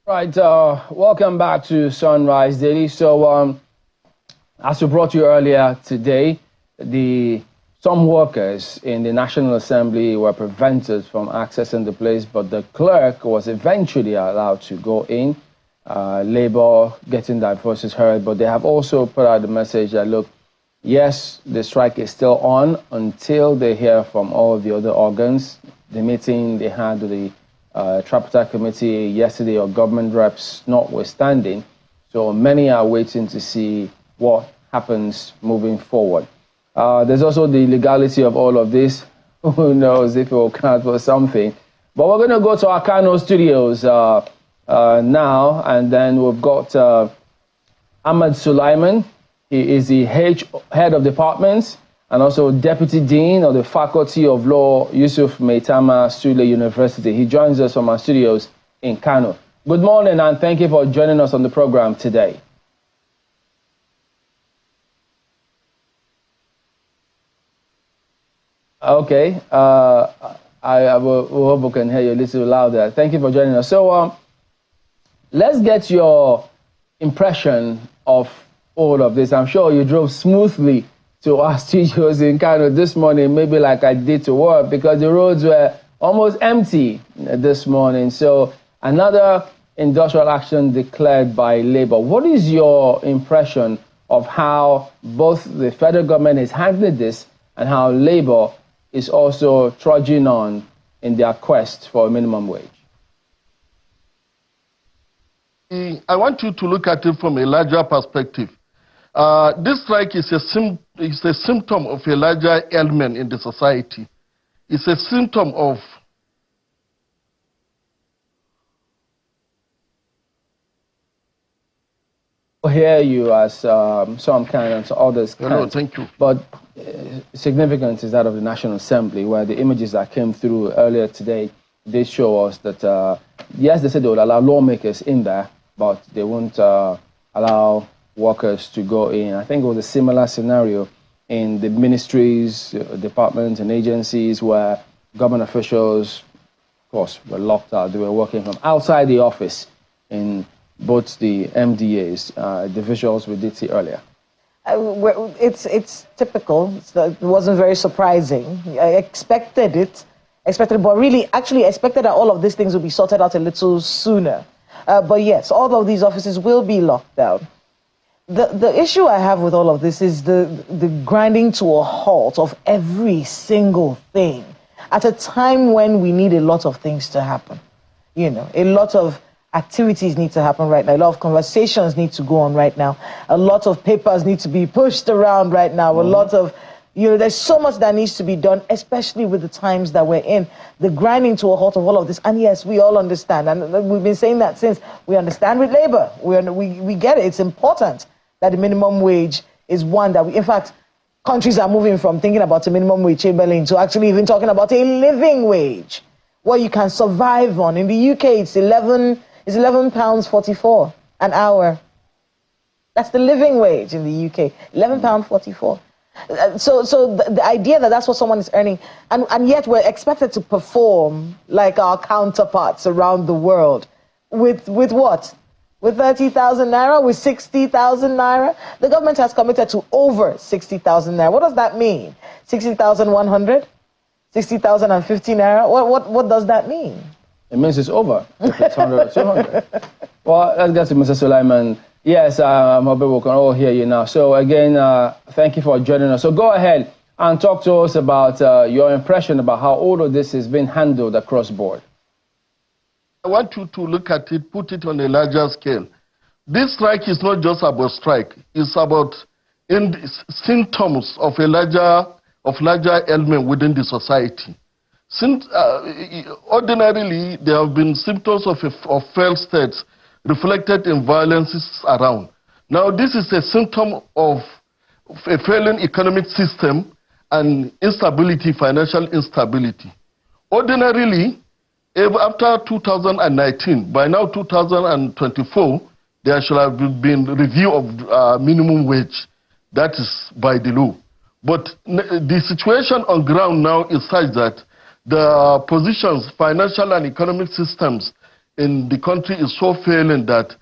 Right, welcome back to Sunrise Daily. So, as we brought you earlier today, some workers in the National Assembly were prevented from accessing the place, but the clerk was eventually allowed to go in. Labour getting their voices heard, but they have also put out the message that, look, yes, the strike is still on until they hear from all the other organs. The meeting they had with the Tripartite Committee yesterday, or government reps notwithstanding. So many are waiting to see what happens moving forward. There's also the legality of all of this. Who knows if it will count for something. But we're going to go to our Kano studios now, and then we've got Ahmed Sulaiman. He is the head of departments and also Deputy Dean of the Faculty of Law, Yusuf Maitama Sule University. He joins us from our studios in Kano. Good morning, and thank you for joining us on the program today. Okay, I will hope we can hear you a little louder. Thank you for joining us. So let's get your impression of all of this. I'm sure you drove smoothly to our studios in Kano this morning, maybe like I did to work, because the roads were almost empty this morning. So another industrial action declared by Labour. What is your impression of how both the federal government is handling this and how Labour is also trudging on in their quest for a minimum wage? I want you to look at it from a larger perspective. This strike is a symptom of a larger ailment in the society. It's a symptom of hear you as some kind and others can't. No, thank you. But significance is that of the National Assembly, where the images that came through earlier today, they show us that, yes, they said they would allow lawmakers in there, but they won't allow workers to go in. I think it was a similar scenario in the ministries, departments, and agencies where government officials, of course, were locked out. They were working from outside the office in both the MDAs, the visuals we did see earlier. It's typical. It wasn't very surprising. I expected it, but really, actually expected that all of these things would be sorted out a little sooner. But yes, all of these offices will be locked down. The issue I have with all of this is the grinding to a halt of every single thing at a time when we need a lot of things to happen. You know, a lot of activities need to happen right now. A lot of conversations need to go on right now. A lot of papers need to be pushed around right now. A lot of, there's so much that needs to be done, especially with the times that we're in. The grinding to a halt of all of this. And yes, we all understand. And we've been saying that since. We understand with labor. We get it. It's important that the minimum wage is one that in fact, countries are moving from thinking about a minimum wage, Chamberlain, to actually even talking about a living wage, what you can survive on. In the UK, it's £11.44 an hour. That's the living wage in the UK, £11.44. So the idea that that's what someone is earning, and yet we're expected to perform like our counterparts around the world with what? With 30,000 naira, with 60,000 naira. The government has committed to over 60,000 naira. What does that mean? 60,100? 60,050 naira? What does that mean? It means it's over. If it's 100 or 200. Well, let's get to Mr. Sulaiman. Yes, I'm hoping we can all hear you now. So again, thank you for joining us. So go ahead and talk to us about your impression about how all of this is being handled across board. I want you to look at it, put it on a larger scale. This strike is not just about strike. It's about symptoms of a larger ailment within the society. Since, ordinarily, there have been symptoms of failed states reflected in violences around. Now, this is a symptom of a failing economic system and instability, financial instability. Ordinarily, after 2019, by now 2024, there should have been review of minimum wage. That is by the law. But the situation on ground now is such that the positions, financial and economic systems in the country is so failing that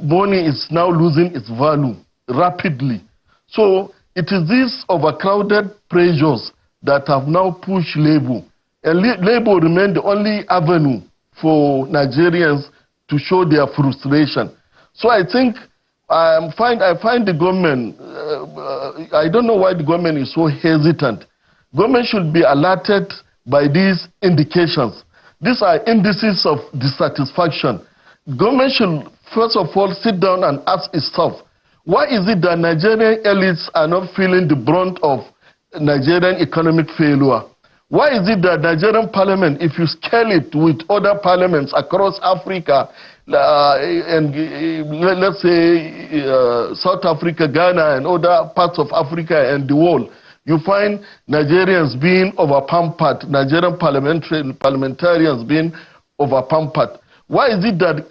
money is now losing its value rapidly. So it is these overcrowded pressures that have now pushed Labour. And Labour remain the only avenue for Nigerians to show their frustration. So I think I find the government, I don't know why the government is so hesitant. Government should be alerted by these indications. These are indices of dissatisfaction. Government should first of all sit down and ask itself, why is it that Nigerian elites are not feeling the brunt of Nigerian economic failure? Why is it that Nigerian parliament, if you scale it with other parliaments across Africa, and let's say South Africa, Ghana, and other parts of Africa and the world, you find Nigerians being over-pampered, Nigerian parliamentarians being over-pampered. Why is it that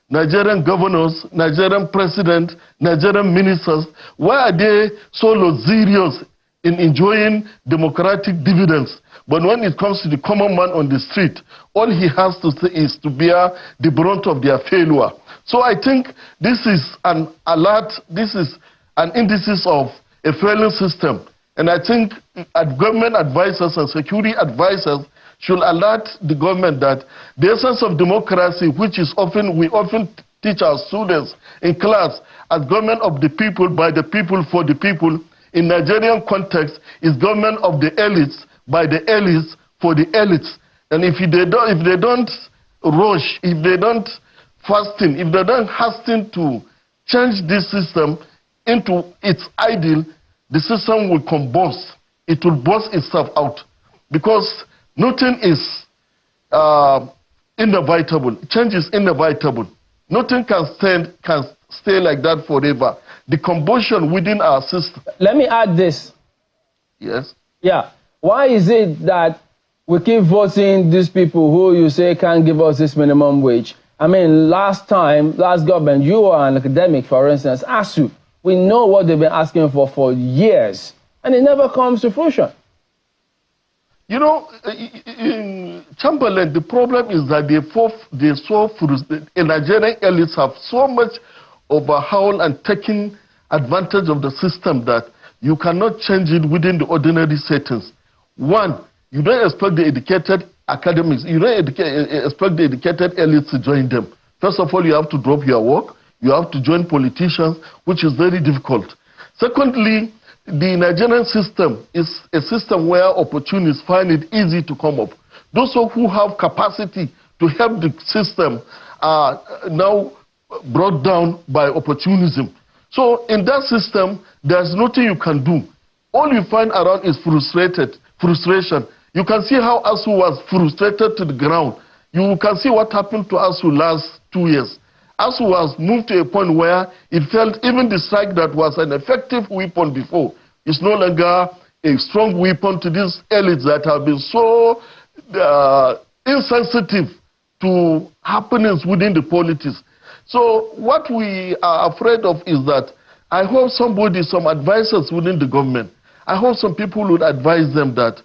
Nigerian governors, Nigerian president, Nigerian ministers, why are they so luxurious in enjoying democratic dividends? But when it comes to the common man on the street, all he has to say is to bear the brunt of their failure. So I think this is an alert, this is an indices of a failing system. And I think government advisors and security advisors should alert the government that the essence of democracy, which is we often teach our students in class as government of the people, by the people, for the people, in Nigerian context, is government of the elites, by the elites, for the elites. And if they don't rush, if they don't hasten to change this system into its ideal, the system will combust. It will burst itself out. Because nothing is inevitable. Change is inevitable. Nothing can stay like that forever. The combustion within our system. Let me add this. Yes? Yeah. Why is it that we keep voting these people who you say can't give us this minimum wage? I mean, last government, you were an academic, for instance, ASU. We know what they've been asking for years, and it never comes to fruition. You know, in Chamberlain, the problem is that the Nigerian elites have so much overhauled and taken advantage of the system that you cannot change it within the ordinary settings. One, you don't expect the educated academics, you don't expect the educated elites to join them. First of all, you have to drop your work, you have to join politicians, which is very difficult. Secondly, the Nigerian system is a system where opportunists find it easy to come up. Those who have capacity to help the system are now brought down by opportunism. So in that system, there's nothing you can do. All you find around is frustration. You can see how ASU was frustrated to the ground. You can see what happened to ASU last 2 years. ASU was moved to a point where it felt even the strike that was an effective weapon before is no longer a strong weapon to these elites that have been so insensitive to happenings within the politics. So what we are afraid of is that I hope some advisors within the government, I hope some people would advise them that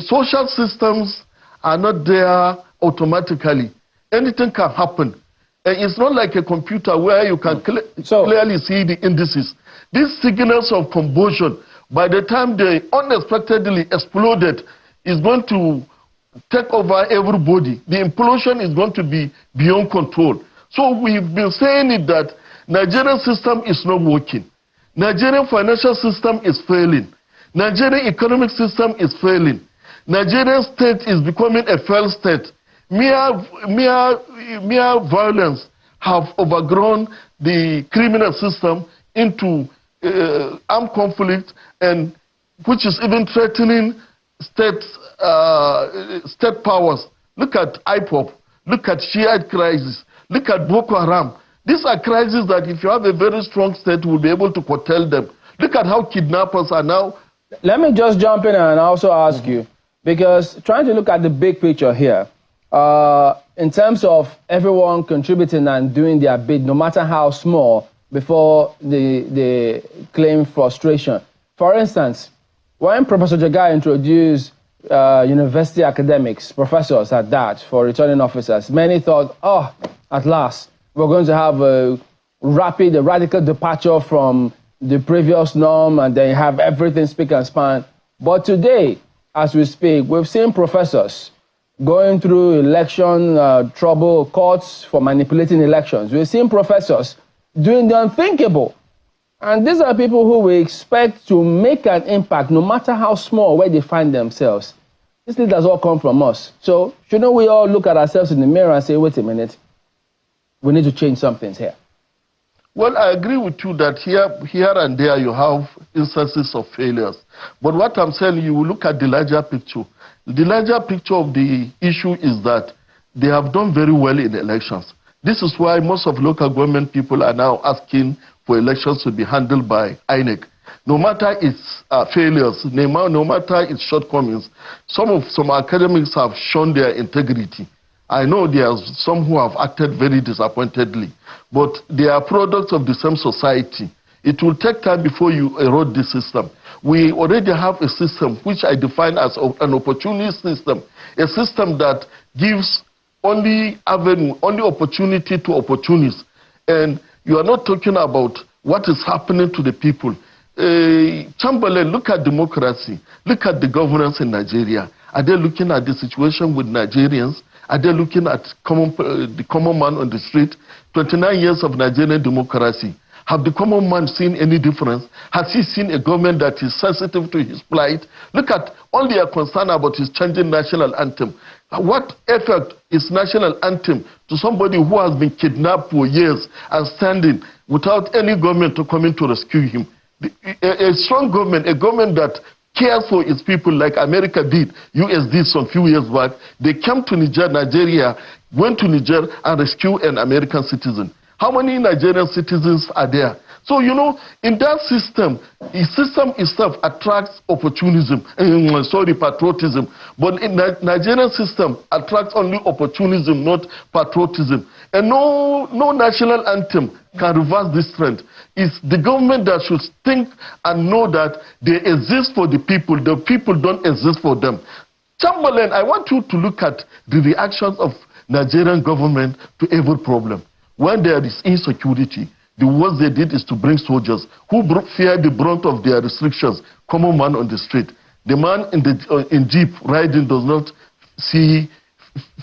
social systems are not there automatically. Anything can happen. And it's not like a computer where you can clearly see the indices. These signals of combustion, by the time they unexpectedly exploded, is going to take over everybody. The implosion is going to be beyond control. So we've been saying it that Nigerian system is not working. Nigerian financial system is failing. Nigerian economic system is failing. Nigerian state is becoming a failed state. Mere violence have overgrown the criminal system into armed conflict, and which is even threatening state powers. Look at IPOP, look at Shiite crisis, look at Boko Haram. These are crises that if you have a very strong state, will be able to curtail them. Look at how kidnappers are now. Let me just jump in and also ask you, because trying to look at the big picture here, in terms of everyone contributing and doing their bit, no matter how small, before they claim frustration. For instance, when Professor Jagai introduced university academics, professors at that, for returning officers. Many thought, oh, at last, we're going to have a radical departure from the previous norm, and then have everything spick and span. But today, as we speak, we've seen professors going through election trouble, courts for manipulating elections. We've seen professors doing the unthinkable. And these are people who we expect to make an impact, no matter how small, where they find themselves. These leaders all come from us. So shouldn't we all look at ourselves in the mirror and say, wait a minute, we need to change some things here? Well, I agree with you that here and there you have instances of failures. But what I'm saying, you will look at the larger picture. The larger picture of the issue is that they have done very well in elections. This is why most of local government people are now asking for elections to be handled by INEC. No matter its failures, no matter its shortcomings, some academics have shown their integrity. I know there are some who have acted very disappointedly, but they are products of the same society. It will take time before you erode the system. We already have a system which I define as an opportunist system, a system that gives only opportunity to opportunists. And you are not talking about what is happening to the people. Chamberlain, look at democracy. Look at the governance in Nigeria. Are they looking at the situation with Nigerians? Are they looking at the common man on the street? 29 years of Nigerian democracy. Have the common man seen any difference? Has he seen a government that is sensitive to his plight? Look at all they are concerned about is changing national anthem. What effect is national anthem to somebody who has been kidnapped for years and standing without any government to come in to rescue him? A strong government, a government that cares for its people like America did, US did some few years back. They came to Nigeria, went to Niger and rescued an American citizen. How many Nigerian citizens are there? So, you know, in that system, the system itself attracts opportunism, patriotism. But in the Nigerian system attracts only opportunism, not patriotism. And no national anthem can reverse this trend. It's the government that should think and know that they exist for the people don't exist for them. Chamberlain, I want you to look at the reactions of Nigerian government to every problem. When there is insecurity, the worst they did is to bring soldiers who fear the brunt of their restrictions, common man on the street. The man in jeep riding does not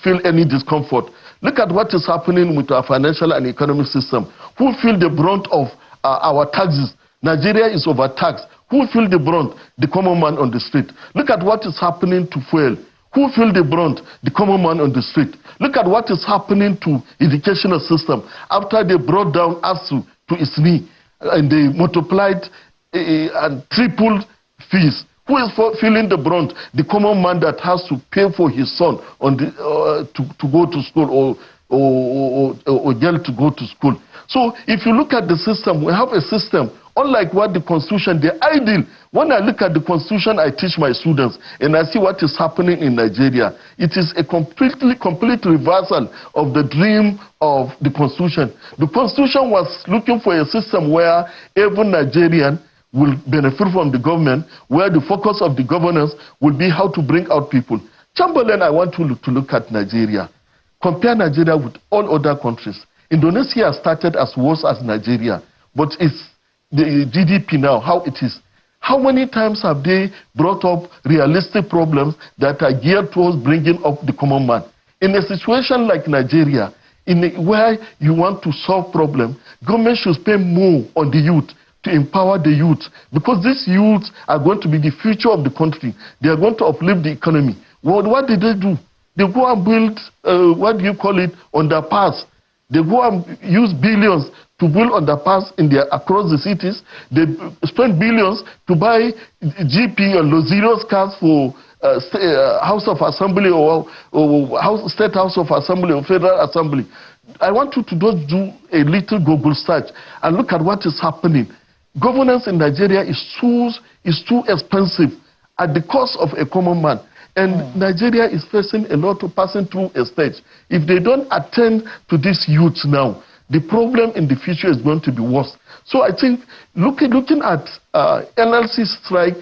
feel any discomfort. Look at what is happening with our financial and economic system. Who feel the brunt of our taxes? Nigeria is overtaxed. Who feel the brunt? The common man on the street. Look at what is happening to fuel. Who feel the brunt? The common man on the street. Look at what is happening to educational system after they brought down ASU to its knee and they multiplied and tripled fees. Who is feeling the brunt? The common man that has to pay for his son to go to school or girl to go to school. So if you look at the system, we have a system unlike what the Constitution, the ideal. When I look at the Constitution, I teach my students, and I see what is happening in Nigeria. It is a complete reversal of the dream of the Constitution. The Constitution was looking for a system where every Nigerian will benefit from the government, where the focus of the governance will be how to bring out people. Chamberlain, I want you to look at Nigeria. Compare Nigeria with all other countries. Indonesia started as worse as Nigeria, but it's the GDP now, how it is. How many times have they brought up realistic problems that are geared towards bringing up the common man? In a situation like Nigeria, where you want to solve problems, government should spend more on the youth, to empower the youth, because these youths are going to be the future of the country. They are going to uplift the economy. Well, what did they do? They go and build, underpass. They go and use billions to build underpass across the cities. They spend billions to buy GP and luxurious cars for House of Assembly or State House of Assembly or Federal Assembly. I want you to just do a little Google search and look at what is happening. Governance in Nigeria is too expensive at the cost of a common man. And Nigeria is facing a lot of passing through a stage. If they don't attend to these youths now, the problem in the future is going to be worse. So I think looking at NLC strike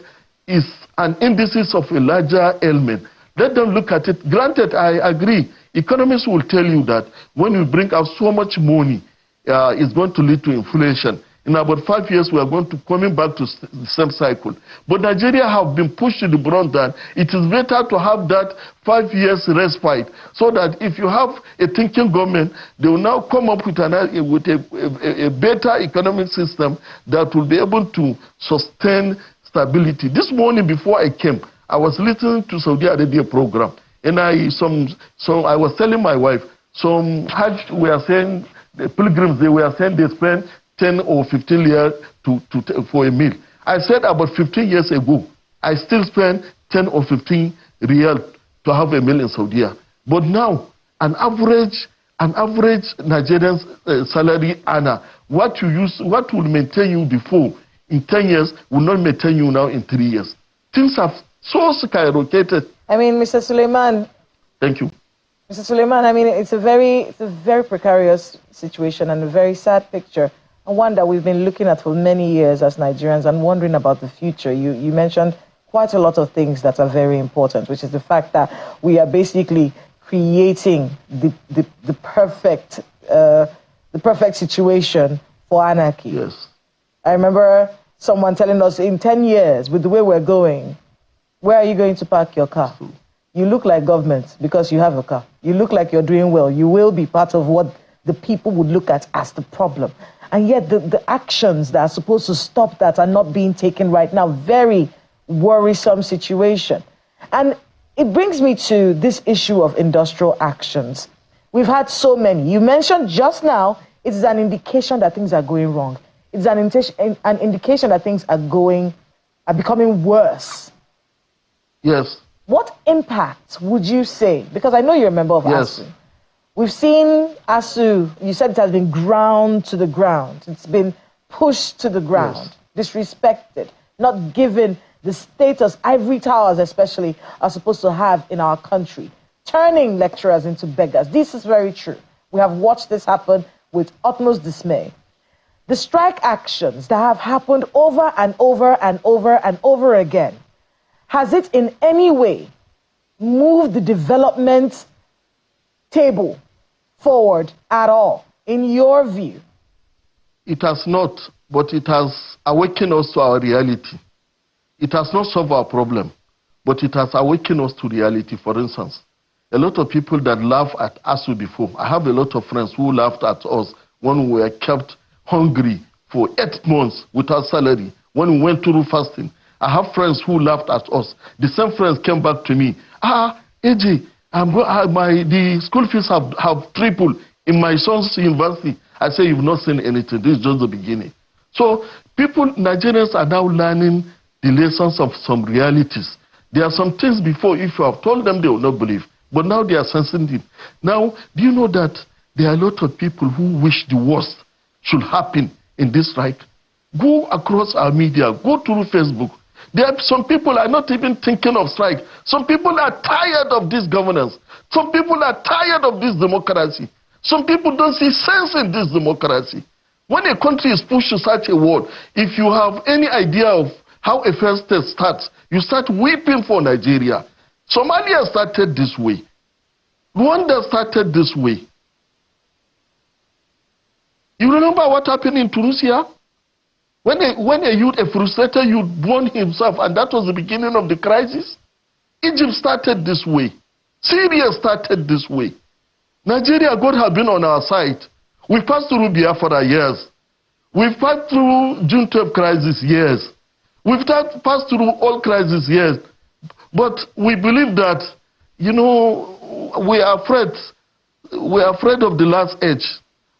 is an indices of a larger ailment. Let them look at it. Granted, I agree. Economists will tell you that when you bring out so much money, it's going to lead to inflation. In about 5 years, we are going to coming back to the same cycle. But Nigeria have been pushed to the front that it is better to have that 5 years respite, so that if you have a thinking government, they will now come up with a better economic system that will be able to sustain stability. This morning before I came, I was listening to Saudi Arabia program, and I was telling my wife, some Hajj were saying, the pilgrims, they were saying they spend 10 or 15 years for a meal. I said about 15 years ago, I still spend 10 or 15 riyal to have a meal in Saudi. But now, an average Nigerian salary earner, what will maintain you before in 10 years will not maintain you now in 3 years. Things have so skyrocketed. I mean, Mr. Suleiman. Thank you. Mr. Suleiman, I mean, it's a very precarious situation and a very sad picture, and one that we've been looking at for many years as Nigerians and wondering about the future. You mentioned quite a lot of things that are very important, which is the fact that we are basically creating the perfect situation for anarchy. Yes. I remember someone telling us, in 10 years, with the way we're going, where are you going to park your car? You look like government because you have a car. You look like you're doing well. You will be part of what the people would look at as the problem. And yet the actions that are supposed to stop that are not being taken right now. Very worrisome situation. And it brings me to this issue of industrial actions. We've had so many. You mentioned just now, it is an indication that things are going wrong. It's an indication that things are becoming worse. Yes. What impact would you say? Because I know you're a member of yes. ASU. We've seen ASU, you said it has been ground to the ground. It's been pushed to the ground, yes. Disrespected, not given the status ivory towers especially are supposed to have in our country, turning lecturers into beggars. This is very true. We have watched this happen with utmost dismay. The strike actions that have happened over and over and over and over again, has it in any way moved the development table forward at all, in your view? It has not, but it has awakened us to our reality. It has not solved our problem, but it has awakened us to reality. For instance, a lot of people that laugh at ASU before, I have a lot of friends who laughed at us when we were kept hungry for 8 months without salary, when we went through fasting. I have friends who laughed at us. The same friends came back to me. AJ, the school fees have tripled in my son's university. I say, you've not seen anything. This is just the beginning. So Nigerians are now learning the lessons of some realities. There are some things before, if you have told them, they will not believe. But now they are sensing it. Now, do you know that there are a lot of people who wish the worst should happen in this strike? Go across our media, go through Facebook. There are some people are not even thinking of strike. Some people are tired of this governance. Some people are tired of this democracy. Some people don't see sense in this democracy. When a country is pushed to such a world, if you have any idea of how a first state starts, you start weeping for Nigeria. Somalia started this way. Rwanda started this way. You remember what happened in Tunisia? When a frustrated youth burned himself, and that was the beginning of the crisis. Egypt started this way. Syria started this way. Nigeria, God has been on our side. We passed through Biafra years. We've passed through June 12 crisis years. We've passed through all crises years. But we believe that, we are afraid. We are afraid of the last edge.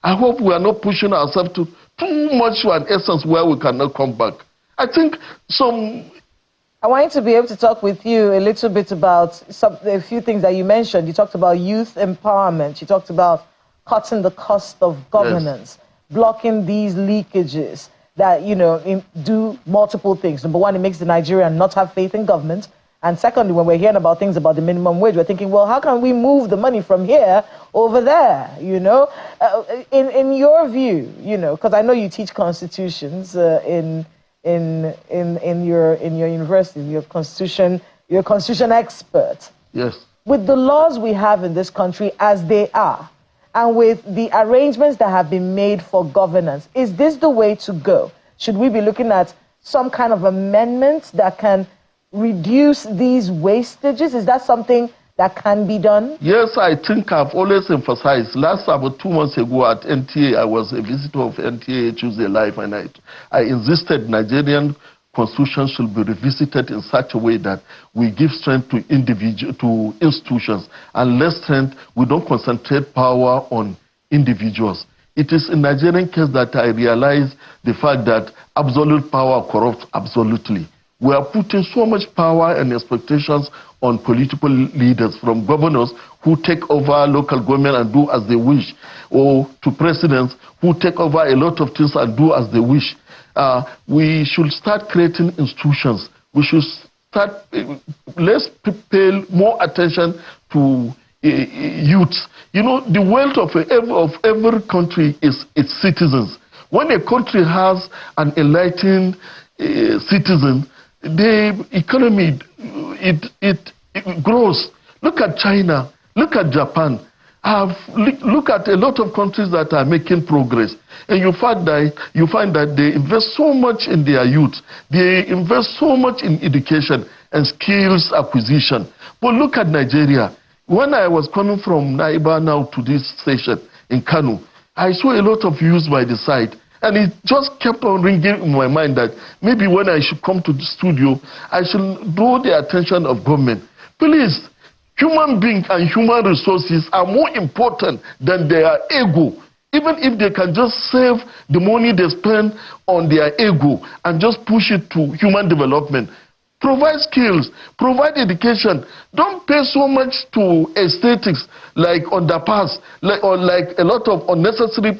I hope we are not pushing ourselves to too much to an essence where we cannot come back. I think I want to be able to talk with you a little bit about a few things that you mentioned. You talked about youth empowerment. You talked about cutting the cost of governance, blocking these leakages that, do multiple things. Number one, it makes the Nigerian not have faith in government. And secondly, when we're hearing about things about the minimum wage, we're thinking, well, how can we move the money from here over there, In your view, because I know you teach constitutions in in your university. You're a constitution expert. Yes. With the laws we have in this country as they are, and with the arrangements that have been made for governance, is this the way to go? Should we be looking at some kind of amendments that can reduce these wastages? Is that something that can be done? Yes, I think I've always emphasized. About 2 months ago at NTA, I was a visitor of NTA Tuesday Live, and I insisted Nigerian constitution should be revisited in such a way that we give strength to institutions, and less strength, we don't concentrate power on individuals. It is in Nigerian case that I realize the fact that absolute power corrupts absolutely. We are putting so much power and expectations on political leaders, from governors who take over local government and do as they wish, or to presidents who take over a lot of things and do as they wish. We should start creating institutions. We should start, let's pay more attention to youth. You know, the wealth of every country is its citizens. When a country has an enlightened citizen, the economy, it grows. Look at China, look at Japan. Look at a lot of countries that are making progress, and you find that they invest so much in their youth. They invest so much in education and skills acquisition. But look at Nigeria. When I was coming from Naiba now to this station in Kano, I saw a lot of youth by the side, and it just kept on ringing in my mind that maybe when I should come to the studio, I should draw the attention of government. Please, human beings and human resources are more important than their ego. Even if they can just save the money they spend on their ego and just push it to human development. Provide skills, provide education. Don't pay so much to aesthetics like underpass, or like a lot of unnecessary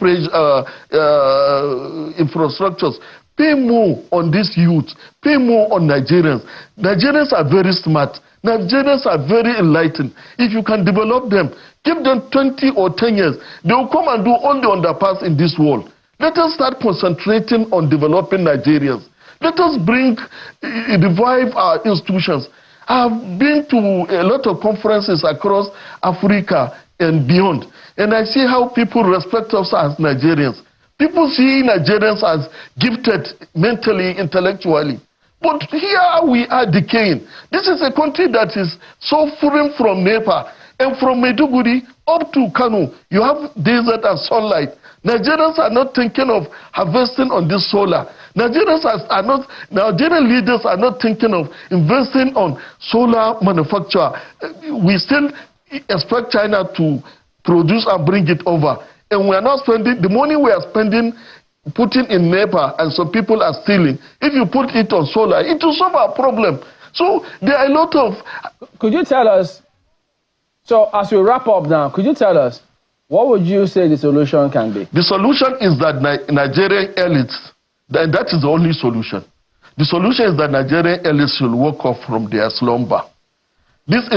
infrastructures. Pay more on these youths. Pay more on Nigerians. Nigerians are very smart. Nigerians are very enlightened. If you can develop them, give them 20 or 10 years, they will come and do all the underpass in this world. Let us start concentrating on developing Nigerians. Let us revive our institutions. I've been to a lot of conferences across Africa and beyond, and I see how people respect us as Nigerians. People see Nigerians as gifted mentally, intellectually. But here we are decaying. This is a country that is suffering from NEPA. And from Maiduguri up to Kano, you have desert and sunlight. Nigerians are not thinking of harvesting on this solar. Nigerian leaders are not thinking of investing on solar manufacture. We still expect China to produce and bring it over. And we are not spending, the money we are spending, putting in NEPA, and some people are stealing. If you put it on solar, it will solve our problem. So there are a lot of... Could you tell us, so as we wrap up now, could you tell us, what would you say the solution can be? The solution is that Nigerian elites, and that is the only solution. The solution is that Nigerian elites should wake up from their slumber. This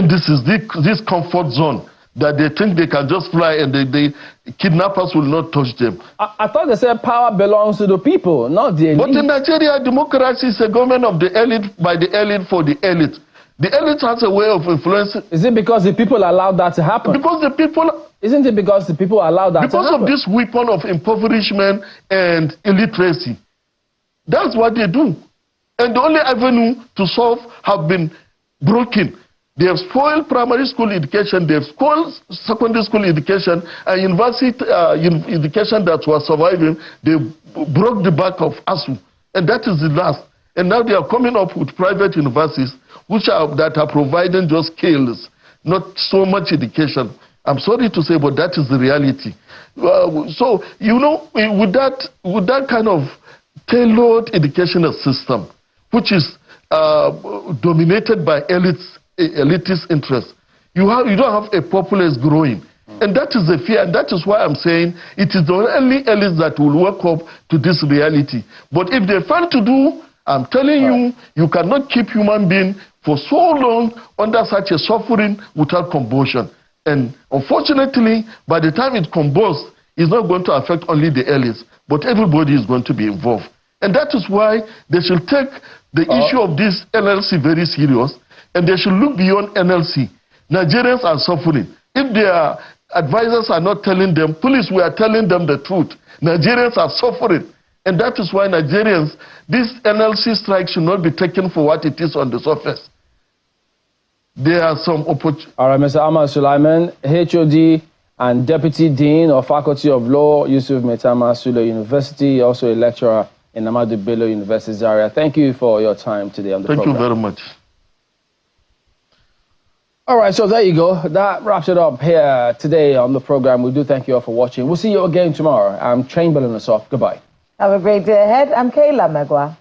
comfort zone that they think they can just fly and the kidnappers will not touch them. I thought they said power belongs to the people, not the elite. But in Nigeria, democracy is a government of the elite, by the elite, for the elite. The elite has a way of influencing. Is it because the people allowed that to happen? Because the people... Isn't it because the people allowed that to happen? Because of this weapon of impoverishment and illiteracy. That's what they do. And the only avenue to solve have been broken. They have spoiled primary school education, they have spoiled secondary school education, and university education that was surviving. They broke the back of ASU, and that is the last. And now they are coming up with private universities that are providing just skills, not so much education. I'm sorry to say, but that is the reality. So, you know, with that kind of tailored educational system, which is dominated by elitist interests, you don't have a populace growing. And that is the fear, and that is why I'm saying it is the only elites that will wake up to this reality. But if they fail to do, I'm telling you, you cannot keep human beings for so long under such a suffering without combustion. And unfortunately, by the time it combusts, it's not going to affect only the elites, but everybody is going to be involved. And that is why they should take the issue of this NLC very serious, and they should look beyond NLC. Nigerians are suffering. If their advisors are not telling them, please, we are telling them the truth. Nigerians are suffering. And that is why Nigerians, this NLC strike should not be taken for what it is on the surface. There are some opportunities. All right, Mr. Ahmad Sulaiman, HOD and Deputy Dean of Faculty of Law, Yusuf Maitama Sule University, also a lecturer in Ahmadu Bello University, Zaria. Thank you for your time today on the program. Thank you very much. All right, so there you go. That wraps it up here today on the program. We do thank you all for watching. We'll see you again tomorrow. I'm Chamberlain Asaf. Goodbye. Have a great day ahead. I'm Kayla Megwa.